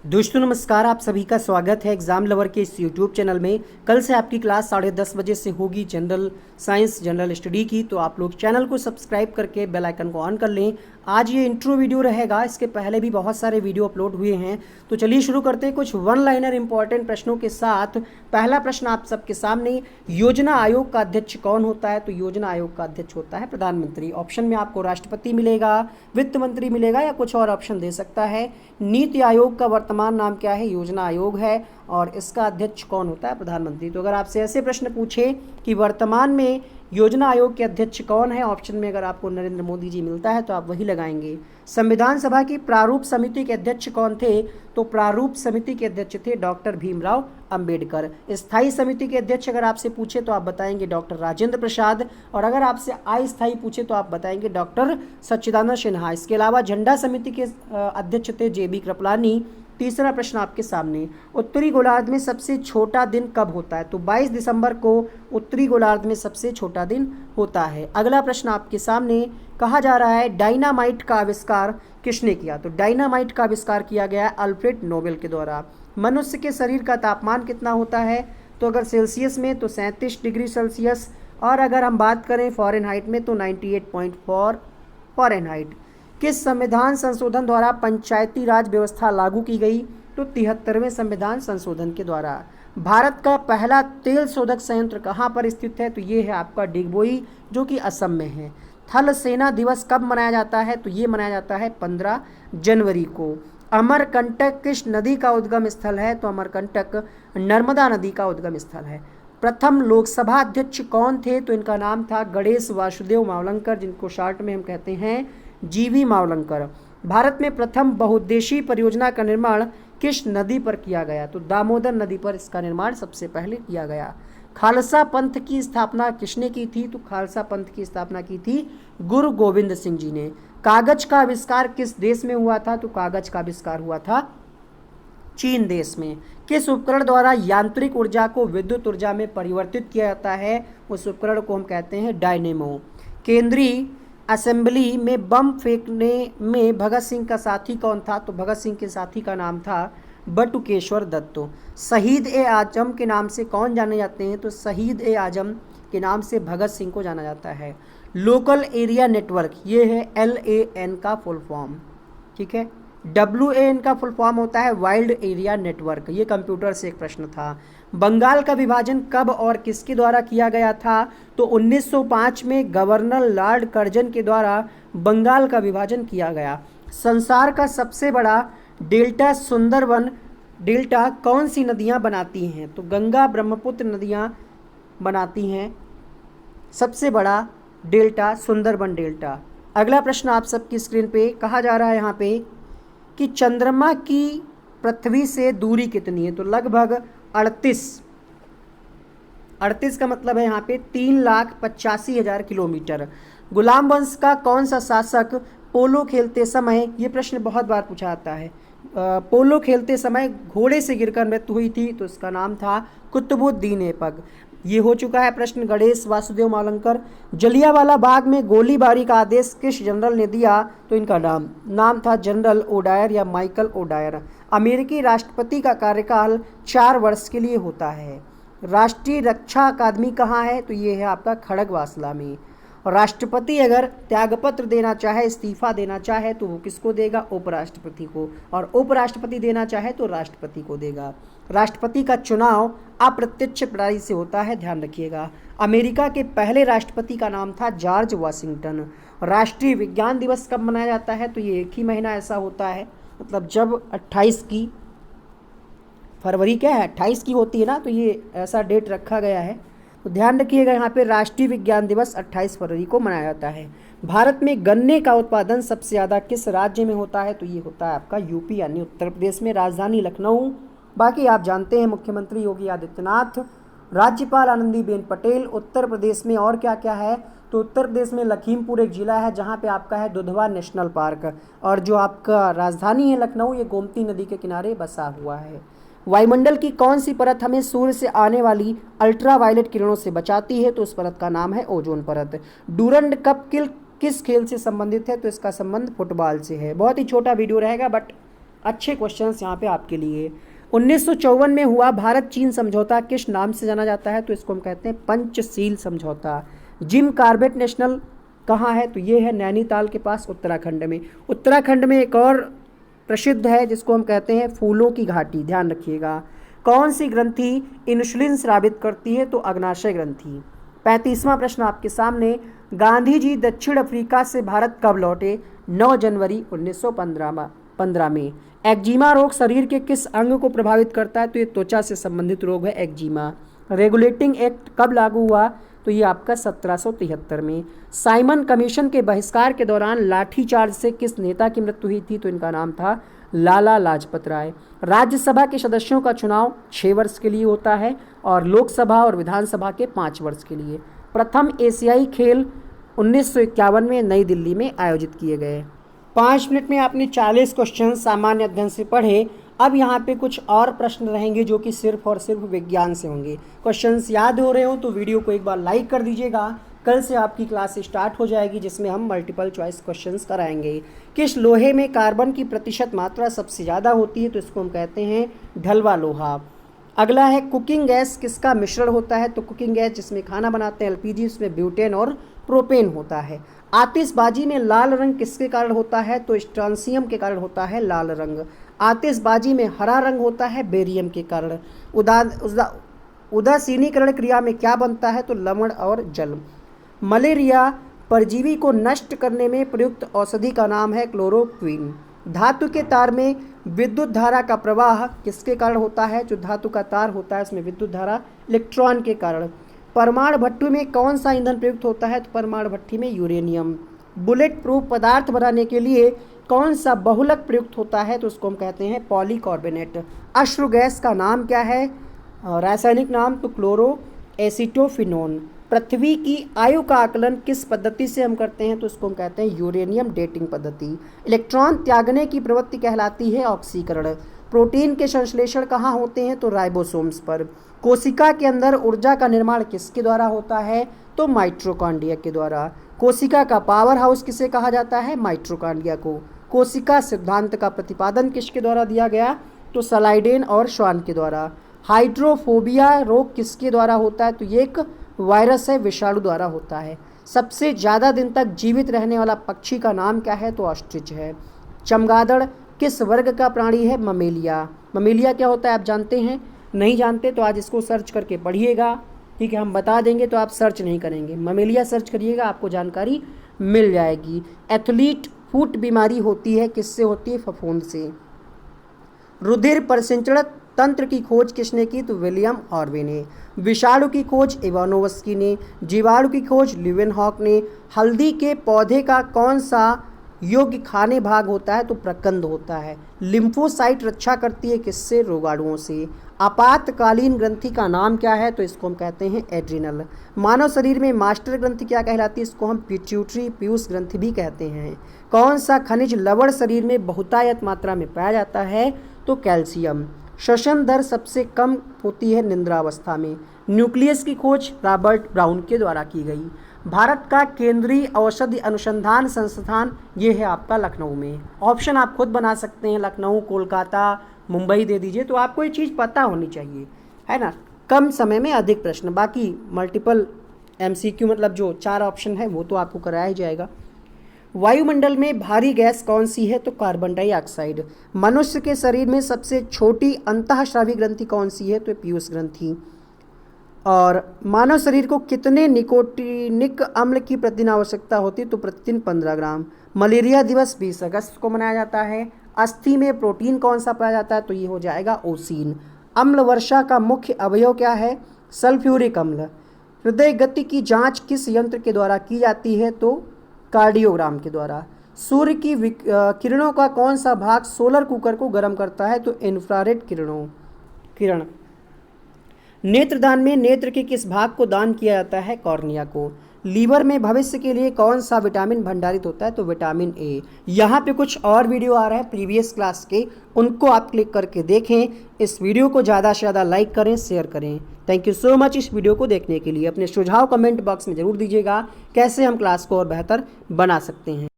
दोस्तों नमस्कार, आप सभी का स्वागत है एग्जाम लवर के इस यूट्यूब चैनल में। कल से आपकी क्लास 10:30 बजे से होगी जनरल साइंस जनरल स्टडी की। तो आप लोग चैनल को सब्सक्राइब करके बेल आइकन को ऑन कर लें। आज ये इंट्रो वीडियो रहेगा, इसके पहले भी बहुत सारे वीडियो अपलोड हुए हैं। तो चलिए शुरू करते हैं कुछ वन लाइनर इंपॉर्टेंट प्रश्नों के साथ। पहला प्रश्न आप सबके सामने, योजना आयोग का अध्यक्ष कौन होता है? तो योजना आयोग का अध्यक्ष होता है प्रधानमंत्री। ऑप्शन में आपको राष्ट्रपति मिलेगा, वित्त मंत्री मिलेगा या कुछ और ऑप्शन दे सकता है। नीति आयोग का वर्तमान नाम क्या है? योजना आयोग है। और इसका अध्यक्ष कौन होता है? प्रधानमंत्री। तो अगर आपसे ऐसे प्रश्न पूछे कि वर्तमान में योजना आयोग के अध्यक्ष कौन है, ऑप्शन में अगर आपको नरेंद्र मोदी जी मिलता है तो आप वही लगाएंगे। संविधान सभा की प्रारूप समिति के अध्यक्ष कौन थे? तो प्रारूप समिति के अध्यक्ष थे डॉक्टर भीमराव अंबेडकर। स्थायी समिति के अध्यक्ष अगर आपसे पूछे तो आप बताएंगे डॉक्टर राजेंद्र प्रसाद। और अगर आपसे अस्थायी पूछे तो आप बताएंगे डॉक्टर सच्चिदानंद सिन्हा। इसके अलावा झंडा समिति के अध्यक्ष थे जेबी कृपलानी। तीसरा प्रश्न आपके सामने, उत्तरी गोलार्ध में सबसे छोटा दिन कब होता है? तो 22 दिसंबर को उत्तरी गोलार्ध में सबसे छोटा दिन होता है। अगला प्रश्न आपके सामने, कहा जा रहा है डायनामाइट का आविष्कार किसने किया? तो डायनामाइट का आविष्कार किया गया है अल्फ्रेड नोबेल के द्वारा। मनुष्य के शरीर का तापमान कितना होता है? तो अगर सेल्सियस में तो 37 डिग्री सेल्सियस, और अगर हम बात करें फ़ारेनहाइट में तो 98.4 फ़ारेनहाइट। किस संविधान संशोधन द्वारा पंचायती राज व्यवस्था लागू की गई? तो 73वें संविधान संशोधन के द्वारा। भारत का पहला तेल शोधक संयंत्र कहाँ पर स्थित है? तो ये है आपका डिगबोई, जो कि असम में है। थल सेना दिवस कब मनाया जाता है? तो ये मनाया जाता है 15 जनवरी को। अमरकंटक किस नदी का उद्गम स्थल है? तो अमरकंटक नर्मदा नदी का उद्गम स्थल है। प्रथम लोकसभा अध्यक्ष कौन थे? तो इनका नाम था गणेश वासुदेव मावलंकर, जिनको शॉर्ट में हम कहते हैं जीवी मावलंकर। भारत में प्रथम बहुउद्देशीय परियोजना का निर्माण किस नदी पर किया गया? तो दामोदर नदी पर इसका निर्माण सबसे पहले किया गया। खालसा पंथ की स्थापना किसने की थी? तो खालसा पंथ की स्थापना की थी गुरु गोविंद सिंह जी ने। कागज का आविष्कार किस देश में हुआ था? तो कागज का आविष्कार हुआ था चीन देश में। किस उपकरण द्वारा यांत्रिक ऊर्जा को विद्युत ऊर्जा में परिवर्तित किया जाता है? उस उपकरण को हम कहते हैं डायनेमो। केंद्रीय असेंबली में बम फेंकने में भगत सिंह का साथी कौन था? तो भगत सिंह के साथी का नाम था बटुकेश्वर दत्त। शहीद ए आजम के नाम से कौन जाने जाते हैं? तो शहीद ए आजम के नाम से भगत सिंह को जाना जाता है। लोकल एरिया नेटवर्क, ये है LAN का फुल फॉर्म, ठीक है। WAN का फुल फॉर्म होता है वाइल्ड एरिया नेटवर्क। ये कंप्यूटर से एक प्रश्न था। बंगाल का विभाजन कब और किसके द्वारा किया गया था? तो 1905 में गवर्नर लॉर्ड कर्जन के द्वारा बंगाल का विभाजन किया गया। संसार का सबसे बड़ा डेल्टा सुंदरबन डेल्टा कौन सी नदियां बनाती हैं? तो गंगा ब्रह्मपुत्र नदियां बनाती हैं सबसे बड़ा डेल्टा सुंदरबन डेल्टा। अगला प्रश्न आप सबकी स्क्रीन पे, कहा जा रहा है यहाँ पे कि चंद्रमा की पृथ्वी से दूरी कितनी है? तो लगभग 38 का मतलब है यहाँ पे 3,85,000 किलोमीटर। गुलाम वंश का कौन सा शासक पोलो खेलते समय, ये प्रश्न बहुत बार पूछा जाता है, पोलो खेलते समय घोड़े से गिरकर मृत्यु हुई थी? तो इसका नाम था कुतुबुद्दीन ऐबक। ये हो चुका है प्रश्न गणेश वासुदेव मावलंकर। जलियांवाला बाग में गोलीबारी का आदेश किस जनरल ने दिया? तो इनका नाम था जनरल ओडायर या माइकल ओडायर। अमेरिकी राष्ट्रपति का कार्यकाल 4 वर्ष के लिए होता है। राष्ट्रीय रक्षा अकादमी कहाँ है? तो ये है आपका खड़गवासला में। और राष्ट्रपति अगर त्यागपत्र देना चाहे, इस्तीफा देना चाहे, तो वो किसको देगा? उपराष्ट्रपति को। और उपराष्ट्रपति देना चाहे तो राष्ट्रपति को देगा। राष्ट्रपति का चुनाव अप्रत्यक्ष प्रणाली से होता है, ध्यान रखिएगा। अमेरिका के पहले राष्ट्रपति का नाम था जॉर्ज वाशिंगटन। राष्ट्रीय विज्ञान दिवस कब मनाया जाता है? तो ये एक ही महीना ऐसा होता है, मतलब जब 28 की फरवरी क्या है 28 की होती है ना, तो ये ऐसा डेट रखा गया है। तो ध्यान रखिएगा, यहाँ पे राष्ट्रीय विज्ञान दिवस 28 फरवरी को मनाया जाता है। भारत में गन्ने का उत्पादन सबसे ज़्यादा किस राज्य में होता है? तो ये होता है आपका यूपी यानी उत्तर प्रदेश में। राजधानी लखनऊ। बाकी आप जानते हैं मुख्यमंत्री योगी आदित्यनाथ, राज्यपाल आनंदीबेन पटेल। उत्तर प्रदेश में और क्या क्या है? तो उत्तर प्रदेश में लखीमपुर एक जिला है जहाँ पे आपका है दुधवा नेशनल पार्क। और जो आपका राजधानी है लखनऊ, ये गोमती नदी के किनारे बसा हुआ है। वायुमंडल की कौन सी परत हमें सूर्य से आने वाली अल्ट्रावायलेट किरणों से बचाती है? तो उस परत का नाम है ओजोन परत। डूरंड कप किस खेल से संबंधित है? तो इसका संबंध फुटबॉल से है। बहुत ही छोटा वीडियो रहेगा बट अच्छे क्वेश्चंस यहाँ पे आपके लिए। 1954 में हुआ भारत चीन समझौता किस नाम से जाना जाता है? तो इसको हम कहते हैं पंचशील समझौता। जिम कॉर्बेट नेशनल कहाँ है? तो ये है नैनीताल के पास उत्तराखंड में। उत्तराखंड में एक और प्रसिद्ध है जिसको हम कहते हैं फूलों की घाटी, ध्यान रखिएगा। कौन सी ग्रंथि इंसुलिन स्रावित करती है? तो अग्नाशय ग्रंथि। 35वां प्रश्न आपके सामने, गांधी जी दक्षिण अफ्रीका से भारत कब लौटे? 9 जनवरी 1915 में। एक्जिमा रोग शरीर के किस अंग को प्रभावित करता है? तो ये त्वचा से संबंधित रोग है एक्जिमा। रेगुलेटिंग एक्ट कब लागू हुआ? तो ये आपका 1773 में। साइमन कमीशन के बहिष्कार के दौरान लाठीचार्ज से किस नेता की मृत्यु हुई थी? तो इनका नाम था लाला लाजपत राय। राज्यसभा के सदस्यों का चुनाव 6 वर्ष के लिए होता है और लोकसभा और विधानसभा के 5 वर्ष के लिए। प्रथम एशियाई खेल 1951 में नई दिल्ली में आयोजित किए गए। 5 मिनट में आपने 40 क्वेश्चन सामान्य अध्ययन से पढ़े। अब यहाँ पे कुछ और प्रश्न रहेंगे जो कि सिर्फ और सिर्फ विज्ञान से होंगे। क्वेश्चंस याद हो रहे हो तो वीडियो को एक बार लाइक कर दीजिएगा। कल से आपकी क्लास स्टार्ट हो जाएगी जिसमें हम मल्टीपल चॉइस क्वेश्चंस कराएंगे। किस लोहे में कार्बन की प्रतिशत मात्रा सबसे ज़्यादा होती है? तो इसको हम कहते हैं ढलवा लोहा। अगला है कुकिंग गैस किसका मिश्रण होता है? तो कुकिंग गैस जिसमें खाना बनाते हैं एलपीजी, उसमें ब्यूटेन और प्रोपेन होता है। आतिशबाजी में लाल रंग किसके कारण होता है? तो स्ट्रांसियम के कारण होता है लाल रंग। आतिशबाजी में हरा रंग होता है बेरियम के कारण। उदासीनीकरण क्रिया में क्या बनता है? तो लवण और जल। मलेरिया परजीवी को नष्ट करने में प्रयुक्त औषधि का नाम है क्लोरोक्विन। धातु के तार में विद्युत धारा का प्रवाह किसके कारण होता है? जो धातु का तार होता है उसमें विद्युत धारा इलेक्ट्रॉन के कारण। परमाणु भट्टी में कौन सा ईंधन प्रयुक्त होता है? तो परमाणु भट्टी में यूरेनियम। बुलेट प्रूफ पदार्थ बनाने के लिए कौन सा बहुलक प्रयुक्त होता है? तो उसको हम कहते हैं पॉलीकार्बोनेट। अश्रु गैस का नाम क्या है? रासायनिक नाम तो क्लोरो एसिटोफिनोन। पृथ्वी की आयु का आकलन किस पद्धति से हम करते हैं? तो उसको हम कहते हैं यूरेनियम डेटिंग पद्धति। इलेक्ट्रॉन त्यागने की प्रवृत्ति कहलाती है ऑक्सीकरण। प्रोटीन के संश्लेषण कहाँ होते हैं? तो राइबोसोम्स पर। कोशिका के अंदर ऊर्जा का निर्माण किसके द्वारा होता है? तो माइटोकॉन्ड्रिया के द्वारा। कोशिका का पावर हाउस किसे कहा जाता है? माइटोकॉन्ड्रिया को। कोशिका सिद्धांत का प्रतिपादन किसके द्वारा दिया गया? तो सलाइडेन और श्वान के द्वारा। हाइड्रोफोबिया रोग किसके द्वारा होता है? तो ये एक वायरस है, विषाणु द्वारा होता है। सबसे ज़्यादा दिन तक जीवित रहने वाला पक्षी का नाम क्या है? तो ऑस्ट्रिच है। चमगादड़ किस वर्ग का प्राणी है? ममेलिया। ममेलिया क्या होता है आप जानते हैं? नहीं जानते तो आज इसको सर्च करके पढ़िएगा, ठीक है, हम बता देंगे तो आप सर्च नहीं करेंगे। ममेलिया सर्च करिएगा, आपको जानकारी मिल जाएगी। एथलीट फुट बीमारी होती है किससे होती है? फफूंद से। रुधिर परिसंचरण तंत्र की खोज किसने की? तो विलियम हार्वे ने। विषाणु की खोज इवानोवस्की ने। जीवाणु की खोज ल्यूवेनहॉक ने। हल्दी के पौधे का कौन सा योग्य खाने भाग होता है? तो प्रकंद होता है। लिम्फोसाइट रक्षा करती है किससे? रोगाणुओं से। आपातकालीन ग्रंथि का नाम क्या है? तो इसको हम कहते हैं एड्रिनल। मानव शरीर में मास्टर ग्रंथि क्या कहलाती है? इसको हम पिट्यूटरी पीयूष ग्रंथि भी कहते हैं। कौन सा खनिज लवण शरीर में बहुतायत मात्रा में पाया जाता है? तो कैल्शियम। श्वसन दर सबसे कम होती है निद्रावस्था में। न्यूक्लियस की खोज रॉबर्ट ब्राउन के द्वारा की गई। भारत का केंद्रीय औषधि अनुसंधान संस्थान ये है आपका लखनऊ में। ऑप्शन आप खुद बना सकते हैं, लखनऊ, कोलकाता, मुंबई दे दीजिए, तो आपको ये चीज़ पता होनी चाहिए, है ना। कम समय में अधिक प्रश्न, बाकी मल्टीपल MCQ मतलब जो 4 ऑप्शन है वो तो आपको कराया ही जाएगा। वायुमंडल में भारी गैस कौन सी है? तो कार्बन डाइऑक्साइड। मनुष्य के शरीर में सबसे छोटी अंतःस्रावी ग्रंथि कौन सी है? तो पीयूष ग्रंथि। और मानव शरीर को कितने निकोटिनिक अम्ल की प्रतिदिन आवश्यकता होती है? तो प्रतिदिन 15 ग्राम। मलेरिया दिवस 20 अगस्त को मनाया जाता है। अस्थि में प्रोटीन कौन सा पाया जाता है? तो ये हो जाएगा ओसीन। अम्ल वर्षा का मुख्य अवयव क्या है? सल्फ्यूरिक अम्ल। हृदय गति की जांच किस यंत्र के द्वारा की जाती है? तो कार्डियोग्राम के द्वारा। सूर्य की किरणों का कौन सा भाग सोलर कुकर को गर्म करता है? तो इंफ्रारेड किरण। नेत्रदान में नेत्र के किस भाग को दान किया जाता है? कॉर्निया को। लीवर में भविष्य के लिए कौन सा विटामिन भंडारित होता है? तो विटामिन ए। यहाँ पे कुछ और वीडियो आ रहा है प्रीवियस क्लास के, उनको आप क्लिक करके देखें। इस वीडियो को ज़्यादा से ज़्यादा लाइक करें, शेयर करें। थैंक यू सो मच इस वीडियो को देखने के लिए। अपने सुझाव कमेंट बॉक्स में ज़रूर दीजिएगा कैसे हम क्लास को और बेहतर बना सकते हैं।